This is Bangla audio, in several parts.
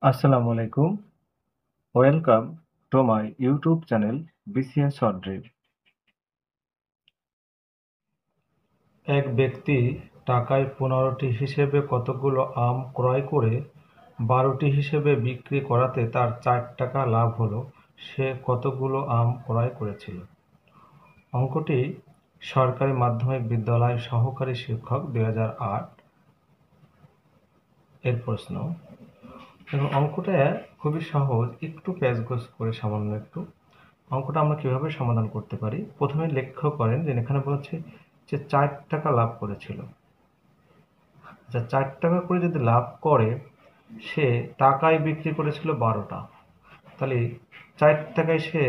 আসসালামু আলাইকুম। Welcome to my YouTube channel BCS short drill. এক ব্যক্তি টাকায় 15টি হিসেবে কতগুলো আম ক্রয় করে 12টি হিসেবে বিক্রি করাতে তার 4 টাকা লাভ হলো। সে কতগুলো আম ক্রয় করেছিল? অঙ্কটি সরকারি মাধ্যমিক বিদ্যালয় সহকারী শিক্ষক 2008 এর প্রশ্ন। এবং অঙ্কটা খুবই সহজ, একটু প্যাচগোছ করে সামান্য একটু। অঙ্কটা আমরা কিভাবে সমাধান করতে পারি? প্রথমে লক্ষ্য করেন যে এখানে বলছে যে 4 টাকা লাভ করেছিল। আচ্ছা, 4 টাকা করে যদি লাভ করে, সে টাকায় বিক্রি করেছিল 12টা। তাহলে 4 টাকায় সে,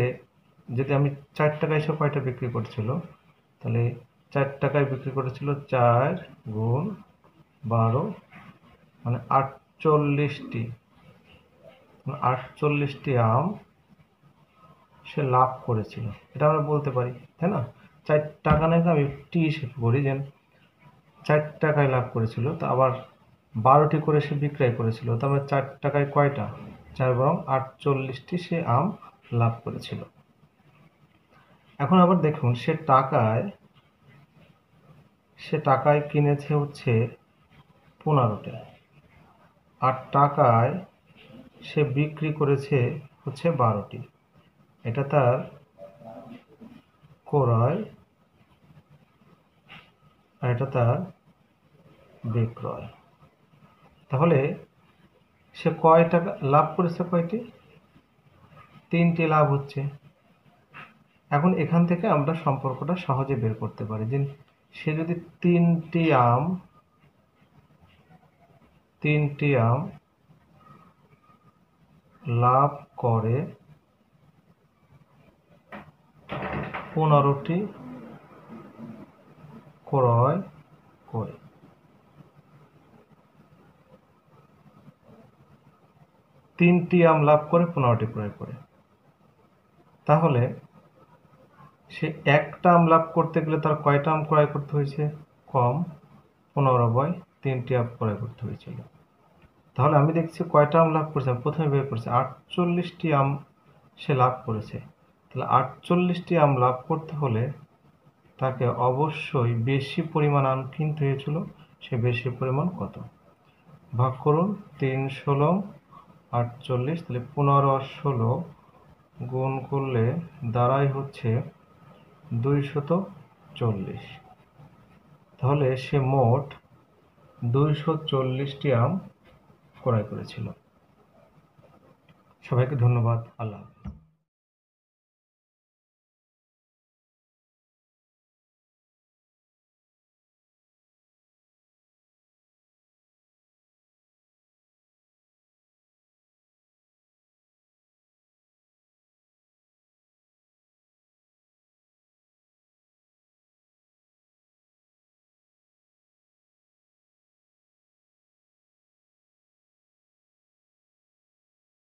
যদি আমি 4 টাকায় সে কয়টা বিক্রি করেছিল, তাহলে 4 টাকায় বিক্রি করেছিল 4 গুণ 12 মানে 48টি। 48টি আম সে লাভ করেছিল, এটা আমরা বলতে পারি, তাই না? 4 টাকা নয়, আমি টি হিসেব করি যে 4 টাকায় লাভ করেছিল, তো আবার 12টি করে সে বিক্রয় করেছিল, তবে 4 টাকায় কয়টা? 4 বরং 48টি সে আম লাভ করেছিল। এখন আবার দেখুন, সে টাকায় কিনেছে হচ্ছে 15টা, আর টাকায় সে বিক্রি করেছে হচ্ছে 12টি। এটা তার ক্রয় আর এটা তার বিক্রয়। তাহলে সে কয় টাকা লাভ করেছে? কয়টি? 3টি লাভ হচ্ছে। এখন এখান থেকে আমরা সম্পর্কটা সহজে বের করতে পারি যে সে যদি 3টি আম লাভ করে 15টি ক্রয় করে, 3টি আম লাভ করে 15টি ক্রয় করে, তাহলে সে একটা আম লাভ করতে গেলে তার কয়টা আম ক্রয় করতে হয়েছে? কম, 15/3টি আম ক্রয় করতে হয়েছিল। তাহলে আমি দেখছি কয়টা আম লাভ করেছে, প্রথমে বের করেছে 48টি আম সে লাভ করেছে। তাহলে 48টি আম লাভ করতে হলে তাকে অবশ্যই বেশি পরিমাণ আম কিনতে হয়েছিল। সে বেশি পরিমাণ কত? ভাগ করুন, 3 × 16 48, তাহলে 15 আর 16 গুণ করলে দাঁড়ায় হচ্ছে 240। তাহলে সে মোট 240টি আম ক্রয় করেছিল। সবাইকে ধন্যবাদ। আল্লাহ হাফেজ।